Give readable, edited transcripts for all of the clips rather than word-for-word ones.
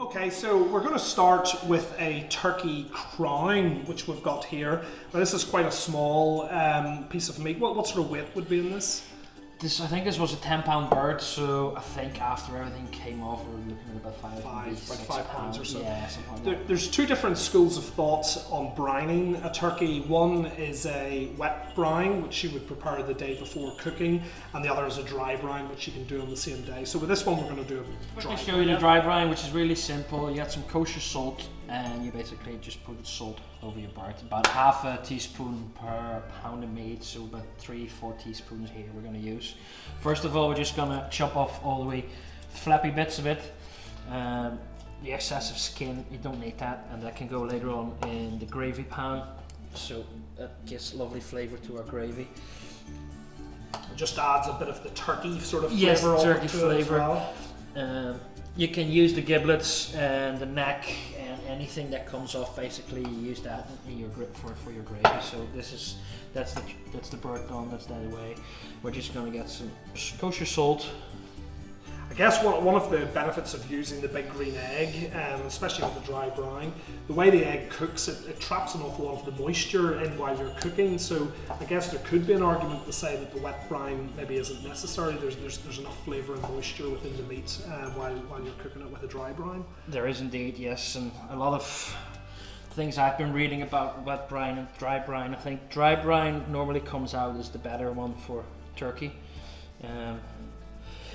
Okay, so we're going to start with a turkey crown, which we've got here. Now this is quite a small piece of meat. What sort of weight would be in this? I think this was a 10-pound bird, so I think after everything came off, we were looking at about about 5 pounds or so. Yeah, something like that. There's two different schools of thought on brining a turkey. One is a wet brine, which you would prepare the day before cooking, and the other is a dry brine, which you can do on the same day. So with this one, we're going to do a dry. I'll show you the dry brine, which is really simple. You get some kosher salt, and you basically just put salt over your bird. About half a teaspoon per pound of meat, so about 3-4 teaspoons here we're going to use. First of all, we're just going to chop off all the way flappy bits of it. The excessive skin, you don't need that, and that can go later on in the gravy pan, so that gives lovely flavour to our gravy. It just adds a bit of the turkey sort of flavour. Yes, turkey flavour. Well. You can use the giblets and the neck and anything that comes off. Basically, you use that in your grip for your gravy. So that's the bird done. That's that away. We're just going to get some kosher salt. I guess one of the benefits of using the big green egg, especially with the dry brine, the way the egg cooks, it traps an awful lot of the moisture in while you're cooking. So I guess there could be an argument to say that the wet brine maybe isn't necessary. There's enough flavour and moisture within the meat while you're cooking it with a dry brine. There is indeed, yes, and a lot of things I've been reading about wet brine and dry brine. I think dry brine normally comes out as the better one for turkey.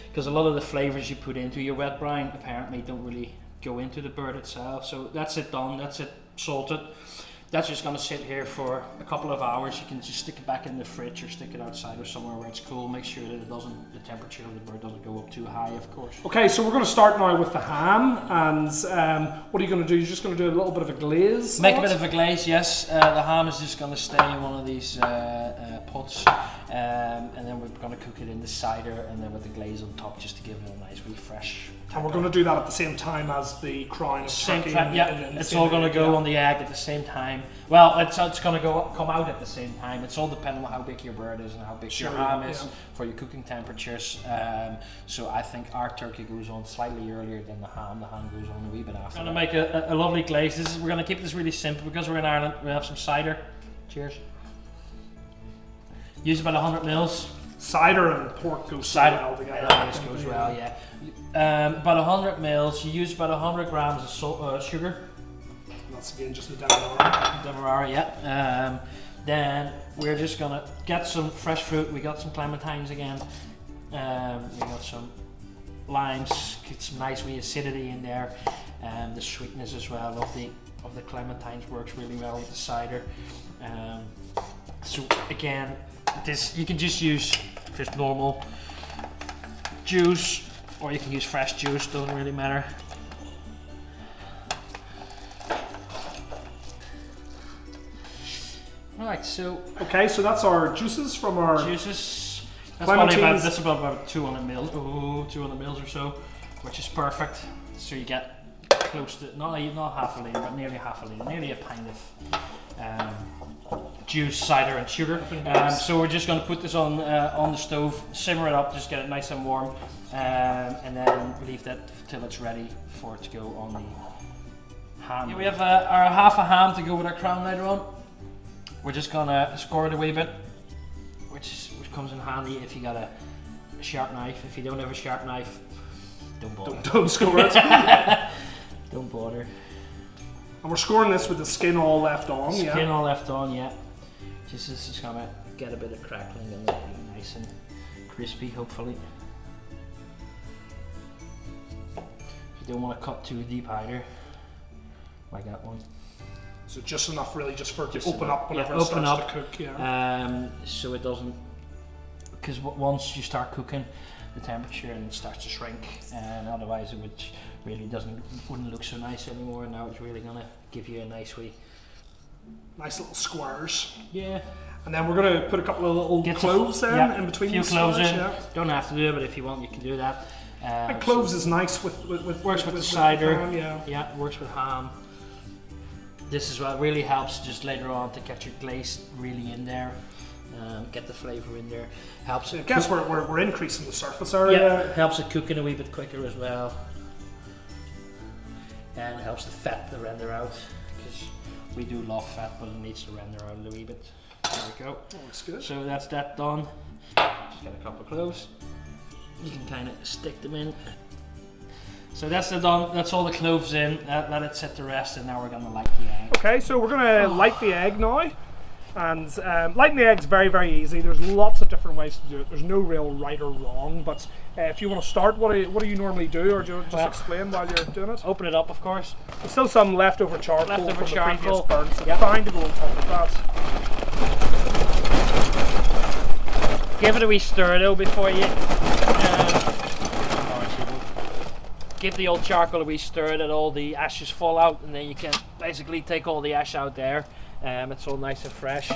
Because a lot of the flavours you put into your wet brine apparently don't really go into the bird itself. So that's it done, that's it salted. That's just going to sit here for a couple of hours. You can just stick it back in the fridge or stick it outside or somewhere where it's cool. Make sure that the temperature of the bird doesn't go up too high, of course. Okay, so we're going to start now with the ham, and what are you going to do? You're just going to do a little bit of a glaze? Make a bit of a glaze, yes. The ham is just going to stay in one of these pots, and then we're going to cook it in the cider and then with the glaze on top just to give it a nice, really fresh. And we're going to do that at the same time as the crown of turkey. It's all going to go on the egg at the same time. Well, it's going to come out at the same time. It's all depending on how big your bird is and how big your ham is for your cooking temperatures. So I think our turkey goes on slightly earlier than the ham. The ham goes on a wee bit after. I'm going to make a lovely glaze. We're going to keep this really simple because we're in Ireland. We have some cider. Cheers. Use about 100 mils. Cider and pork goes well together. It goes well, yeah. About 100 mils. You use about 100 grams of sugar. That's again just the demerara. Demerara, yeah. Then we're just gonna get some fresh fruit. We got some clementines again. We got some limes. Get some nice wee acidity in there. The sweetness as well of the clementines works really well with the cider. So again, this you can just use just normal juice, or you can use fresh juice, doesn't really matter. Right, so that's our juices from our juices. That's about 200 mils. Oh, 200 mils or so, which is perfect. So you get close to not half a litre, but nearly half a litre, nearly a pint of juice, cider and sugar. So we're just going to put this on the stove, simmer it up, just get it nice and warm, and then leave that till it's ready for it to go on the ham. Yeah, we have our half a ham to go with our crown later on. We're just going to score it a wee bit, which comes in handy if you got a sharp knife. If you don't have a sharp knife, don't bother. Don't score it. Don't bother. And we're scoring this with the skin all left on. Skin all left on, yeah. This is gonna get a bit of crackling and nice and crispy, hopefully. You don't want to cut too deep either, like that one. So just enough, really, just for it to open up whenever it starts to cook. Yeah. So it doesn't, because once you start cooking, the temperature and it starts to shrink, and otherwise it wouldn't look so nice anymore. Now it's really gonna give you a nice little squares. Yeah. And then we're gonna put a couple of little cloves in between. A few cloves in. Yeah. Don't have to do it, but if you want, you can do that. And cloves is nice with works with the cider. Ham, yeah, works with ham. This is what really helps just later on to get your glaze really in there. Get the flavour in there. Helps. I guess we're increasing the surface area. Yeah, helps it cooking a wee bit quicker as well. and it helps the fat to render out, because we do love fat, but it needs to render out a wee bit. There we go. That looks good. So that's that done. Just get a couple of cloves. You can kind of stick them in. So that's done. That's all the cloves in. Let it sit to rest, and now we're gonna light the egg. Okay, so we're gonna light the egg now. And lighting the egg's very, very easy. There's lots of different ways to do it. There's no real right or wrong, but if you want to start, what do you normally do, or do you just explain while you're doing it? Open it up, of course. There's still some leftover charcoal from the previous burn, so yep. Fine to go on top of that. Give it a wee stir though before you... give the old charcoal a wee stir that all the ashes fall out, and then you can basically take all the ash out there. It's all nice and fresh.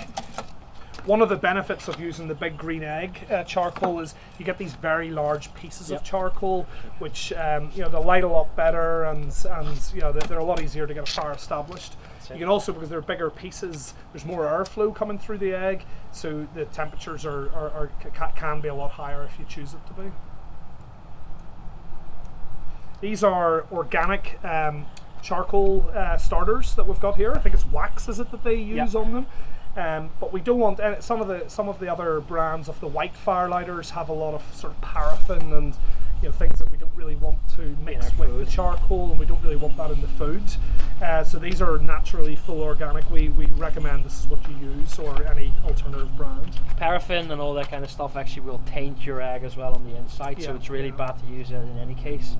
One of the benefits of using the big green egg charcoal is you get these very large pieces of charcoal, which they'll light a lot better, and they're a lot easier to get a fire established. You can also, because they're bigger pieces, there's more airflow coming through the egg, so the temperatures can be a lot higher if you choose it to be. These are organic charcoal starters that we've got here. I think it's wax, is it, that they use on them? But we don't want some of the other brands of the white firelighters have a lot of sort of paraffin and things that we don't really want to mix with the charcoal, and we don't really want that in the food. So these are naturally full organic. We recommend this is what you use, or any alternative brand. Paraffin and all that kind of stuff actually will taint your egg as well on the inside, so it's really bad to use it in any case.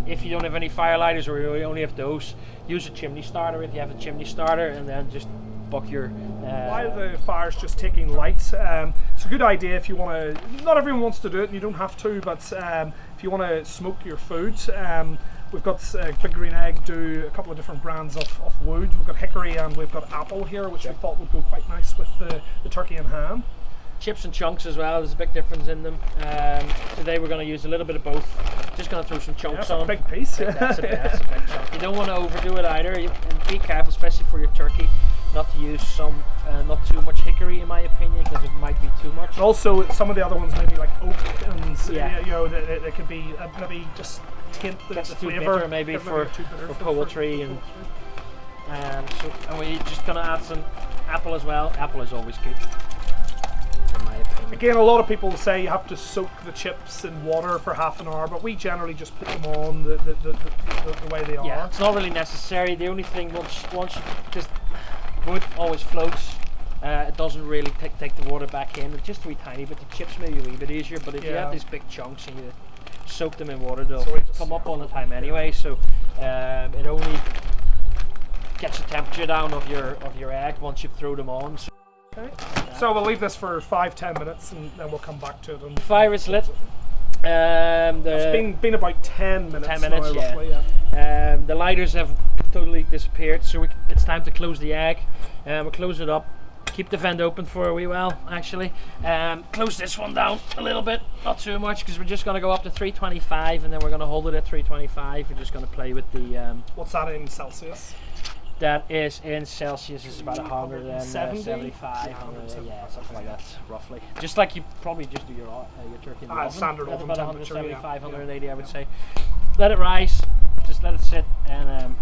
If you don't have any firelighters, or you only have those, use a chimney starter if you have a chimney starter, and then just buck your... While the fire's just taking light, it's a good idea if you want to... Not everyone wants to do it, and you don't have to, but if you want to smoke your food, we've got Big Green Egg do a couple of different brands of wood. We've got hickory and we've got apple here, which we thought would go quite nice with the turkey and ham. Chips and chunks as well, there's a big difference in them. Today we're going to use a little bit of both. Just going to throw some chunks on. That's a big piece. That's a big chunk. You don't want to overdo it either, and be careful, especially for your turkey, not to use not too much hickory in my opinion, because it might be too much. And also some of the other ones maybe like oak, and they could be maybe just tint the flavour. Bitter, maybe for poultry, and we're just going to add some apple as well. Apple is always good. Again, a lot of people say you have to soak the chips in water for half an hour, but we generally just put them on the way they are. Yeah, it's not really necessary. The only thing, once because wood always floats, it doesn't really take the water back in. It's just a wee tiny bit. The chips may be a wee bit easier, but if you have these big chunks and you soak them in water, they'll come up all the time anyway. So it only gets the temperature down of your egg once you throw them on. Okay. So we'll leave this for 5-10 minutes, and then we'll come back to it. And the fire is lit. It's been about 10 minutes. 10 minutes, now, roughly, the lighters have totally disappeared, so it's time to close the egg. We'll close it up. Keep the vent open for a wee while, actually. Close this one down a little bit, not too much, because we're just going to go up to 325, and then we're going to hold it at 325. We're just going to play with the... What's that in Celsius? That is in Celsius, is about 175, yeah, something like that, roughly. Just like you probably just do your turkey in the oven. Standard That's oven about temperature, 175, 180, I would say. Let it rise, just let it sit, and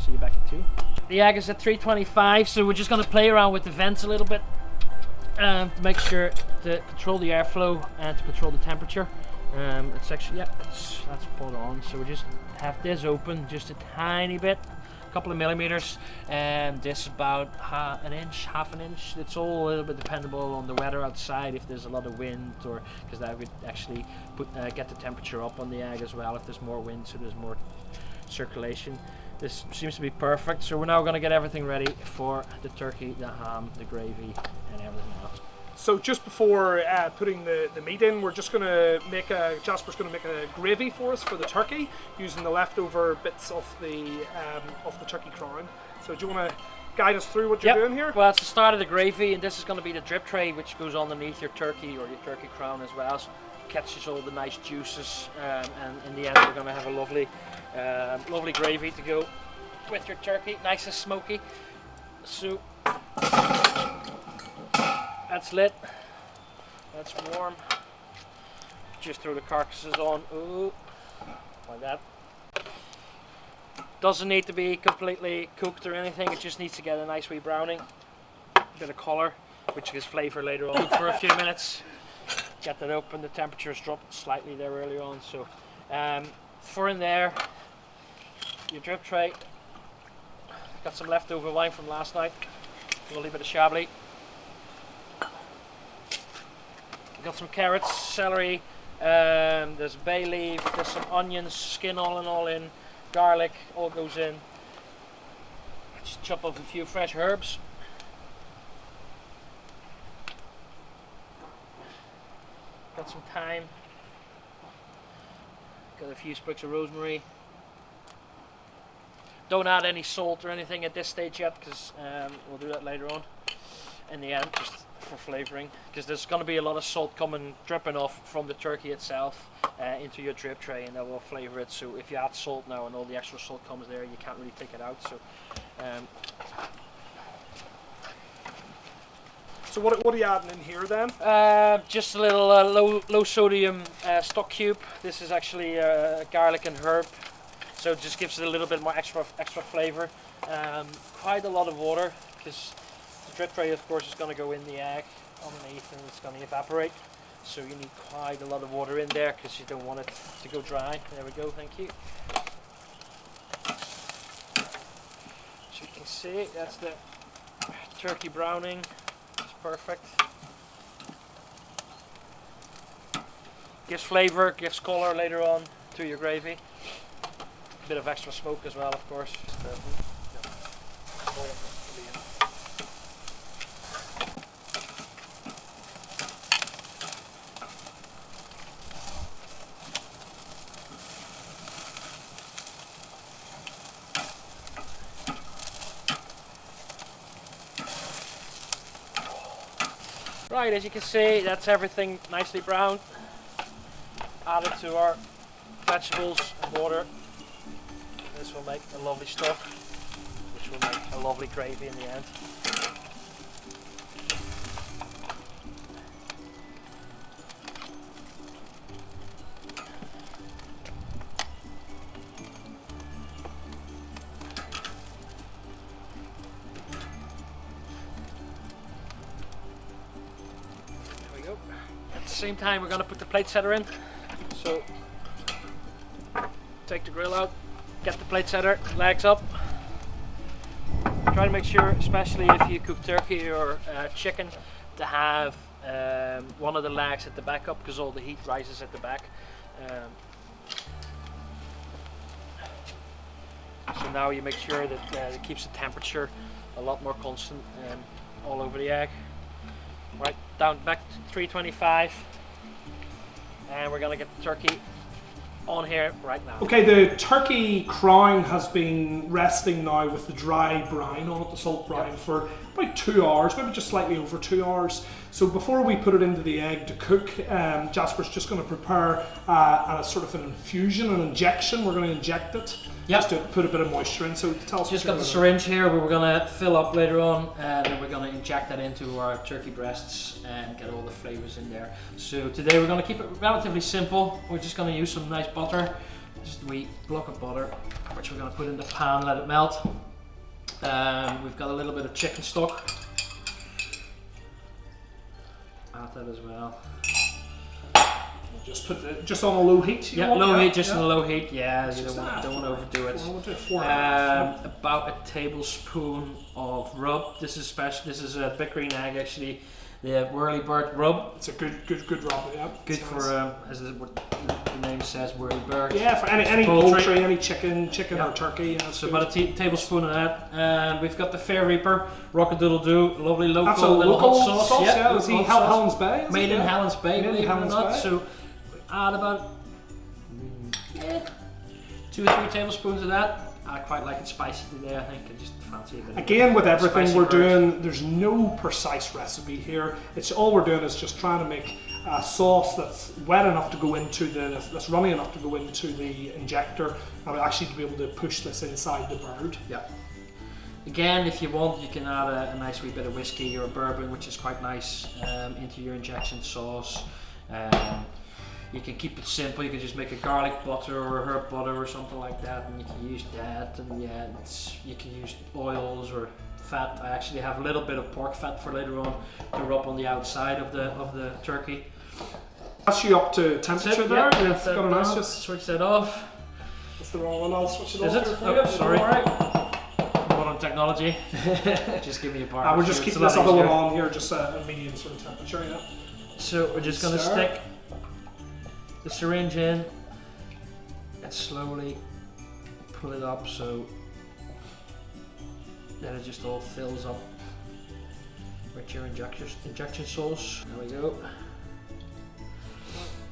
see you back at 2. The egg is at 325, so we're just going to play around with the vents a little bit to make sure to control the airflow and to control the temperature. It's actually, that's spot on. So we just have this open just a tiny bit. Couple of millimeters, and this about half an inch. It's all a little bit dependable on the weather outside, if there's a lot of wind, or because that would actually get the temperature up on the egg as well if there's more wind, so there's more circulation. This seems to be perfect, so we're now going to get everything ready for the turkey, the ham, the gravy, and everything else. So just before putting the meat in, we're just going to Jasper's going to make a gravy for us for the turkey, using the leftover bits of the turkey crown. So do you want to guide us through what you're doing here? Well, it's the start of the gravy, and this is going to be the drip tray, which goes underneath your turkey or your turkey crown as well. So it catches all the nice juices, and in the end we're going to have a lovely gravy to go with your turkey, nice and smoky. So that's lit, that's warm. Just throw the carcasses on, ooh, like that. Doesn't need to be completely cooked or anything, it just needs to get a nice wee browning. A bit of colour, which gives flavour later on. For a few minutes, get that open. The temperature's dropped slightly there earlier on, so for in there, your drip tray. Got some leftover wine from last night, a little bit of Chablis. Got some carrots, celery, there's bay leaf, there's some onions, skin all in, garlic, all goes in. Just chop up a few fresh herbs. Got some thyme. Got a few sprigs of rosemary. Don't add any salt or anything at this stage yet, because we'll do that later on in the end, just for flavouring, because there's going to be a lot of salt dripping off from the turkey itself into your drip tray, and that will flavour it. So if you add salt now and all the extra salt comes there, you can't really take it out. So what are you adding in here then? Just a little low sodium stock cube. This is actually garlic and herb, so it just gives it a little bit more extra flavour. Quite a lot of water, because the drip tray, of course, is going to go in the egg underneath and it's going to evaporate. So you need quite a lot of water in there, because you don't want it to go dry. There we go, thank you. So you can see, that's the turkey browning. It's perfect. Gives flavour, gives colour later on to your gravy. A bit of extra smoke as well, of course. Right, as you can see, that's everything nicely browned. Added to our vegetables and water. This will make a lovely stock, which will make a lovely gravy in the end. At the same time, we're going to put the plate setter in. So take the grill out, get the plate setter, legs up. Try to make sure, especially if you cook turkey or chicken, to have one of the legs at the back up, because all the heat rises at the back. So now you make sure that it keeps the temperature a lot more constant all over the egg. Right, down back to 325, and we're going to get the turkey on here right now. Okay, the turkey crown has been resting now with the dry brine on it, the salt brine, for about 2 hours, maybe just slightly over 2 hours. So before we put it into the egg to cook, Jasper's just going to prepare a sort of an infusion, an injection. We're going to inject it just to put a bit of moisture in. So tell us. Just got the syringe here where we're going to fill up later on, and then we're going to inject that into our turkey breasts and get all the flavours in there. So today we're going to keep it relatively simple. We're just going to use some nice butter, just a wee block of butter, which we're going to put in the pan, let it melt. We've got a little bit of chicken stock. Add that as well. Just put it just on a low heat. Yeah, low heat, just on a low heat. Yeah, you don't want to overdo it. About a tablespoon of rub. This is special. This is a buttery egg, actually. The whirlybird rub. It's a good rub. Yeah. Good for as what the name says, whirlybird. Yeah, for any poultry, any chicken or turkey. Yeah, so about a tablespoon of that. And we've got the Fair Reaper Rock-a-doodle-doo, lovely local That's a little hot sauce. Yeah, is he Helens Bay? Made in Helens Bay, believe it or not. So add about 2 or 3 tablespoons of that. I quite like it spicy today, I think. I just fancy a bit. Again, with everything we're doing, there's no precise recipe here. It's all we're doing is just trying to make a sauce that's wet enough to go into that's runny enough to go into the injector, and actually to be able to push this inside the bird. Yeah. Again, if you want, you can add a nice wee bit of whiskey or bourbon, which is quite nice, into your injection sauce. You can keep it simple. You can just make a garlic butter or a herb butter or something like that, and you can use that. And yeah, you can use oils or fat. I actually have a little bit of pork fat for later on to rub on the outside of the turkey. That's you up to temperature there. Yeah, You've got a nice just switch that off. That's the wrong one. I'll switch it Is off. it? For you. Oh, sorry. All right. Modern technology. Just give me a bar. We'll just keep this other one on here, just a medium sort of temperature. Yeah. So we're just going to stick the syringe in and slowly pull it up so that it just all fills up with your injection sauce. There we go.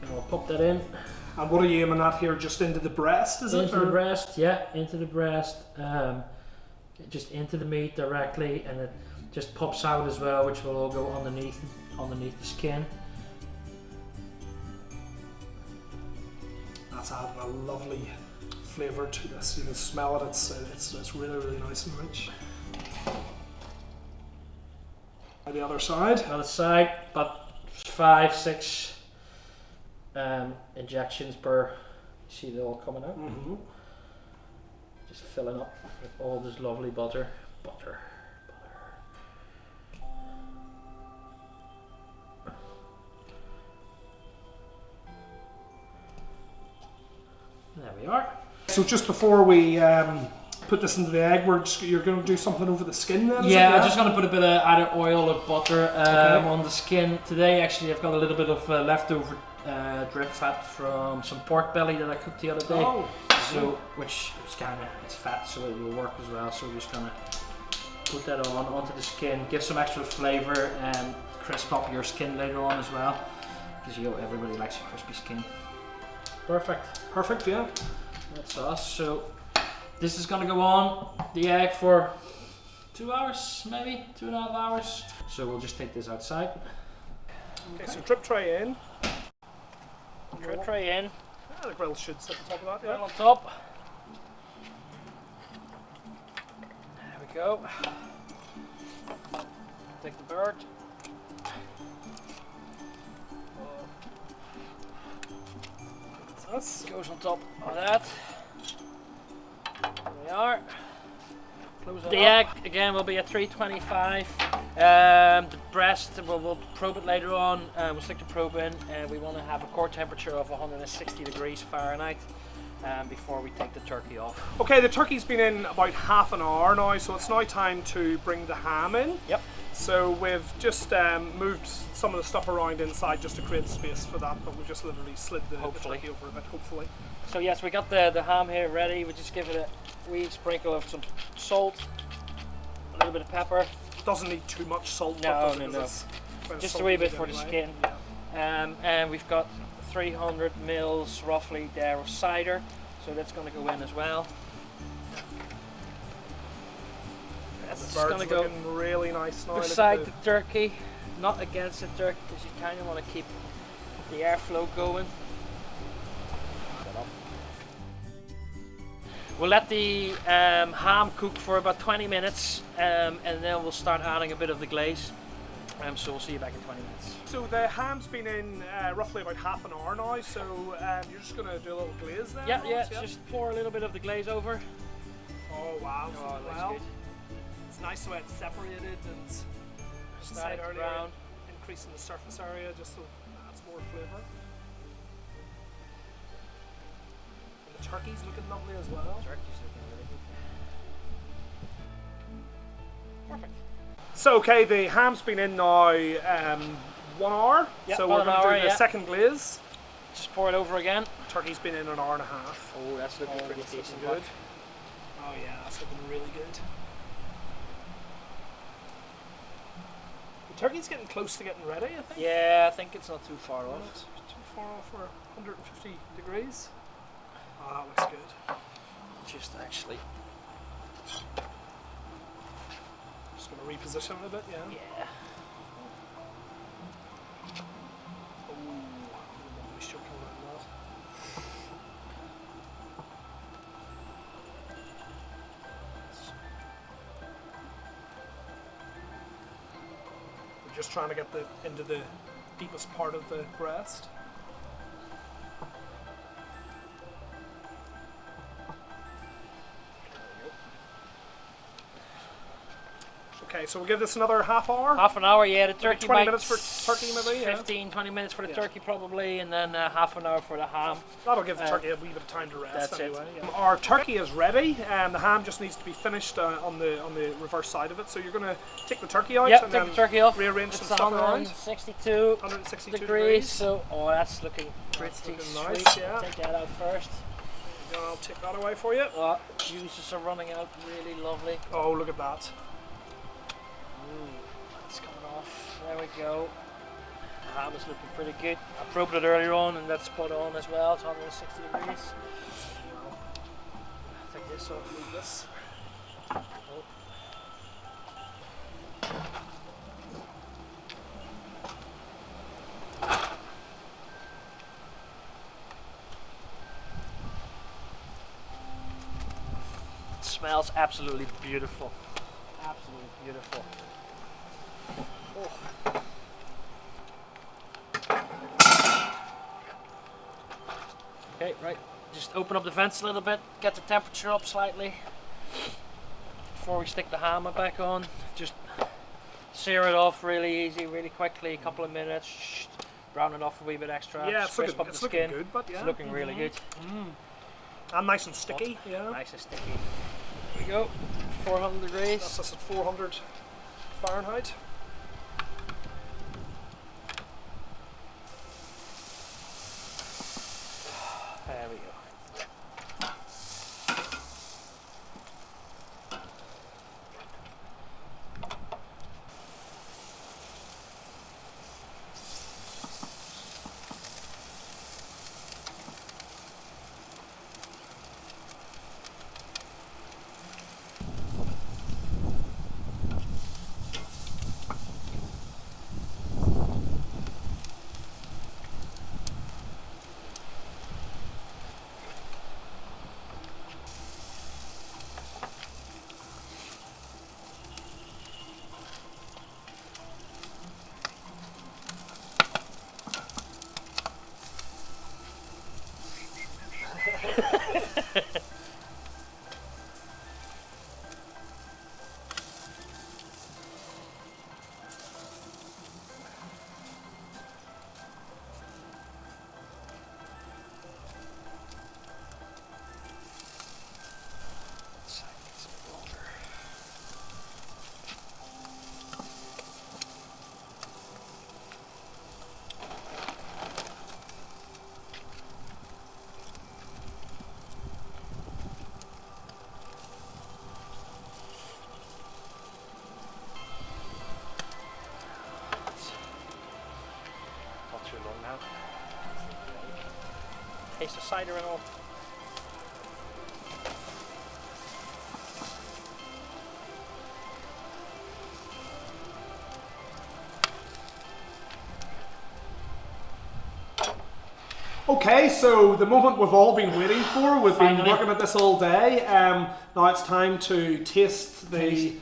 And I'll pop that in. And what are you aiming at here? Just into the breast, is it? Into the breast, yeah, into the breast. Just into the meat directly, and it just pops out as well, which will all go underneath the skin. That's adding a lovely flavour to this. You can smell it. It's really, really nice and rich. On the other side. On the side, about 5-6 injections per. See it all coming out. Mm-hmm. Just filling up with all this lovely butter. There we are. So just before we put this into the egg, you're going to do something over the skin then? Yeah, I'm just going to put a bit of either oil or butter on the skin. Today actually I've got a little bit of leftover drip fat from some pork belly that I cooked the other day. Oh. So, which is it's fat, so it will work as well. So we're just gonna put that onto the skin, give some extra flavor, and crisp up your skin later on as well, because everybody likes a crispy skin. Perfect, yeah. That's us. So this is gonna go on the egg for 2 hours, maybe 2.5 hours. So we'll just take this outside. Okay, so drip tray in. Drip tray in. The grill should sit on top of that, yeah. Grill on top. There we go. Take the bird. That's goes on top of that. There we are. close it The up. egg again will be at 325. The breast, we'll probe it later on. We'll stick the probe in, and we want to have a core temperature of 160 degrees Fahrenheit before we take the turkey off. Okay, the turkey's been in about half an hour now, so it's now time to bring the ham in. Yep. So we've just moved some of the stuff around inside just to create space for that, but we've just literally slid the turkey over a bit, hopefully. So yes, we got the ham here ready. We just give it a wee sprinkle of some salt, a little bit of pepper. Doesn't need too much salt. No. Just a wee bit for the skin. Yeah. And we've got 300 mils roughly there of cider, so that's going to go in as well. That's going to go really nice now. Beside the turkey, not against the turkey, because you kind of want to keep the airflow going. We'll let the ham cook for about 20 minutes, and then we'll start adding a bit of the glaze. So we'll see you back in 20 minutes. So the ham's been in roughly about half an hour now, so you're just going to do a little glaze then? Yeah, just pour a little bit of the glaze over. Oh wow, Oh, it looks well, good. it's nice the way it's separated and as I said Starting to earlier, brown. increasing the surface area just so it adds more flavour. And the turkey's looking lovely as well. Turkey's looking really good. Perfect. So okay, the ham's been in now 1 hour, Yep, so about we're an going to hour, do the yeah. second glaze. Just pour it over again. Turkey's been in an hour and a half. Oh, that's looking pretty It's looking decent. good. Oh yeah, that's looking really good. The turkey's getting close to getting ready, I think. Yeah, I think it's not too far Not off. too far off for 150 degrees. Oh, that looks good. Just actually. Just going to reposition it a bit, yeah. Yeah. Oh, the moisture coming out of that. We're just trying to get into the deepest part of the breast. Okay, so we'll give this another half hour? Half an hour, yeah. The turkey 20 might minutes for turkey maybe? 15, 20 minutes for the turkey probably, and then half an hour for the ham. That'll give the turkey a wee bit of time to rest that's anyway. it. Yeah. Our turkey is ready, and the ham just needs to be finished on the reverse side of it. So you're going to take the turkey out and take then the turkey off. rearrange It's some stuff around. 162 degrees. So, that's looking pretty nice, sweet. yeah. Take that out first. I'll take that away for you. Juices are running out, really lovely. Oh, look at that. It's coming off. There we go. The ham is looking pretty good. I probed it earlier on, and that's spot on as well. It's 160 degrees. Take this off. Leave this. It smells absolutely beautiful. Absolutely beautiful. Okay, right. Just open up the vents a little bit, get the temperature up slightly before we stick the ham back on. Just sear it off really easy, really quickly, a couple of minutes. Brown it off a wee bit extra. Yeah, it's looking good, but yeah. It's looking really good. And nice and sticky. Yeah. Nice and sticky. Here we go. 400 degrees. That's us at 400 Fahrenheit. There we go. Too long now. Taste of cider and all. Okay, so the moment we've all been waiting for, we've been Finally. working at this all day. Now it's time to taste the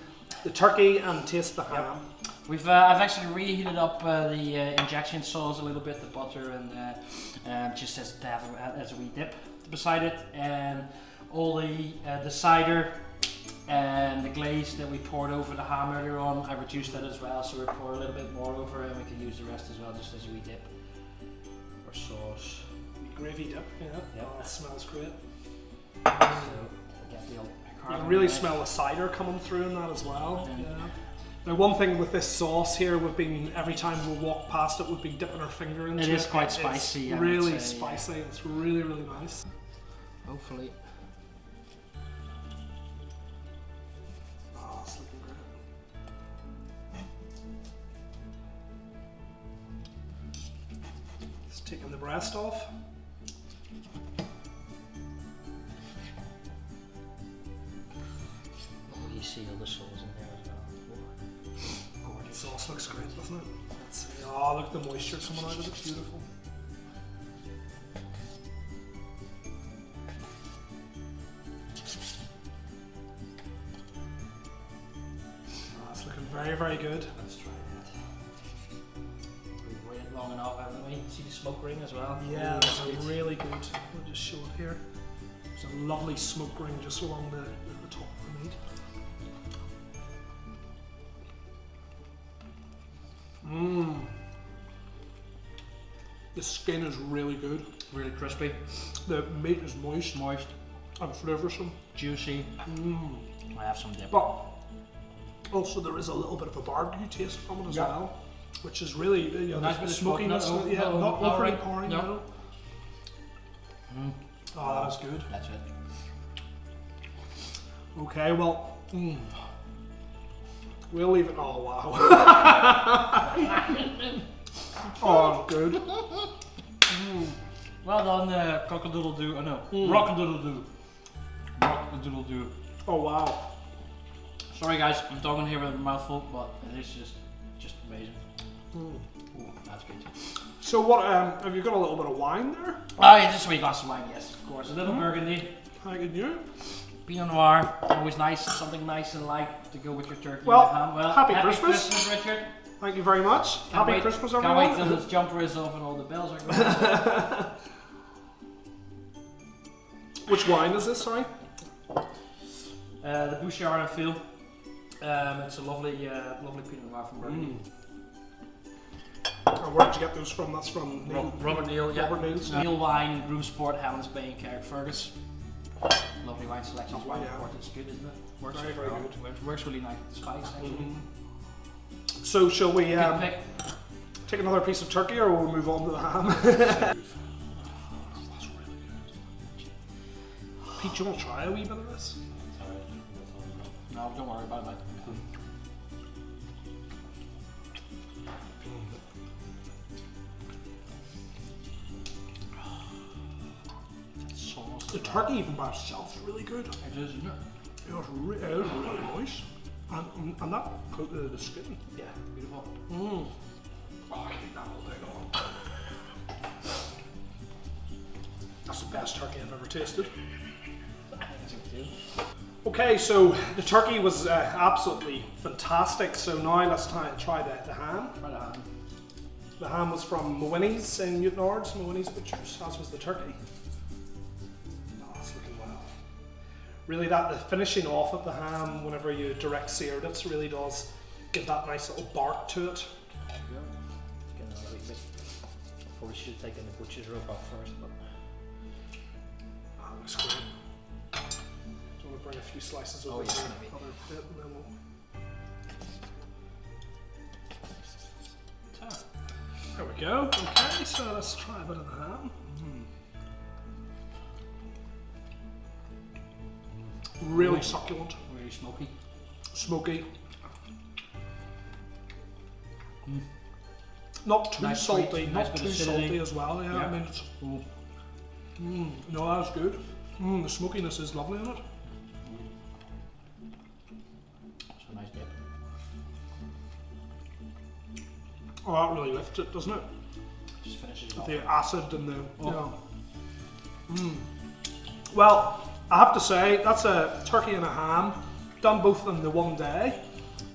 turkey and taste the ham. I've actually reheated up the injection sauce a little bit, the butter, and just as to have as a wee dip beside it, and all the cider and the glaze that we poured over the ham earlier on. I reduced that as well, so we pour a little bit more over it, and we can use the rest as well, just as a wee dip or sauce. Gravy dip, yeah. Yep. Oh, it smells great. So get the old You can really smell the cider coming through in that as well. Yeah. Now, one thing with this sauce here, we've been every time we walk past it, we've been dipping our finger into it. It is quite spicy. It's really spicy. Yeah. It's really, really nice. Hopefully. Oh, it's looking great. Just taking the breast off. You see all the sauce in there as well. Oh, the sauce looks great, doesn't it? Let's see. Oh, look at the moisture coming out of it. Beautiful. Oh, it's looking very, very good. Let's try that. We've waited long enough, haven't we? See the smoke ring as well? Yeah, that's really good. We'll just show it here. There's a lovely smoke ring just along the top of the meat. The skin is really good. Really crispy. The meat is moist. Moist. And flavoursome. Juicy. I have some dip. But also there is a little bit of a barbecue taste from it as well. Which is really, you know, nice bit of smokiness. Yeah, not overly right. pouring, No. you know. Oh, that is good. That's it. Okay, well, we'll leave it. Oh, wow. Oh, good. Well done, cock-a-doodle-doo. Oh no, rock-a-doodle-doo. Rock-a-doodle-doo. Oh, wow. Sorry guys, I'm talking here with a mouthful, but it is just amazing. Ooh, that's good. So what, have you got a little bit of wine there? Oh yeah, just a wee glass of wine, yes, of course. A little burgundy. How good you? Pinot Noir, always nice, something nice and light to go with your turkey Well, and ham. Well, happy Christmas, Richard. Thank you very much. Happy Christmas, everyone. Can't wait till this jumper is off and all the bells are going. Which wine is this, sorry? The Bouchard and Field. It's a lovely Pinot Noir from Brining. And where did you get those from? That's from Robert Neal, yeah. Robert Neal's. Neal Wine, Groom Sport, Helens Bay, and Carrickfergus. Lovely wine selections. Wine report. It's good, isn't it? Works Very, very good. Works really nice. The spice actually. So shall we Good pick. take another piece of turkey, or we'll move on to the ham? Pete, do you want to try a wee bit of this? No, don't worry about it, mate. The turkey even by itself is really good. It is, isn't it? It was really nice. And that coated the skin. Yeah, beautiful. Oh, I can eat that all day long. That's the best turkey I've ever tasted. Okay, so the turkey was absolutely fantastic. So now let's try the ham. Try the ham. The ham was from Mawinny's in Newton Ards, Mawinny's Butchers, as was the turkey. Oh, that's looking well. Really, the finishing off of the ham, whenever you direct seared it, really does give that nice little bark to it. Probably should have taken the butcher's rope off first, but That looks great. Do you want to bring a few slices over yeah, to the maybe. other bit, and then we'll... There we go. Okay, so let's try a bit of the ham. Really succulent. really smoky. Smoky. Not too Nice salty, sweet, not nice bit too of acidity. salty as well. Yeah, I mean, it's, no, that's good. The smokiness is lovely in it. It's a nice dip. Oh, that really lifts it, doesn't it? Just finishes it off. The acid and the Well, I have to say that's a turkey and a ham, done both in the one day,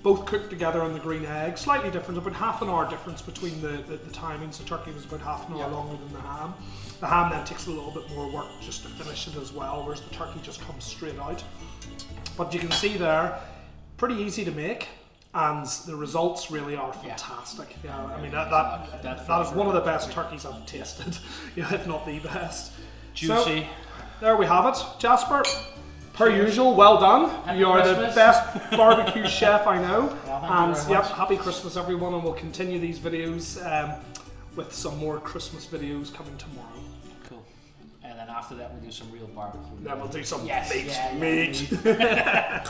both cooked together on the green egg. Slightly different, about half an hour difference between the timings. The turkey was about half an hour longer than the ham. The ham then takes a little bit more work just to finish it as well, whereas the turkey just comes straight out. But you can see there, pretty easy to make. And the results really are fantastic. Yeah, I mean that is one of the best turkeys I've tasted, if not the best. Juicy. So, there we have it, Jasper. Per usual, well done. Happy You are Christmas. the best barbecue chef I know. Well, thank you very much. Happy Christmas, everyone, and we'll continue these videos with some more Christmas videos coming tomorrow. Cool. And then after that, we'll do some real barbecue. Then we'll do some meat. meat.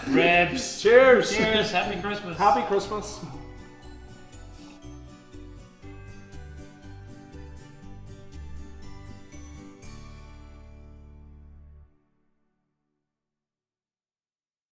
Ribs. Cheers. Cheers. Happy Christmas. Happy Christmas.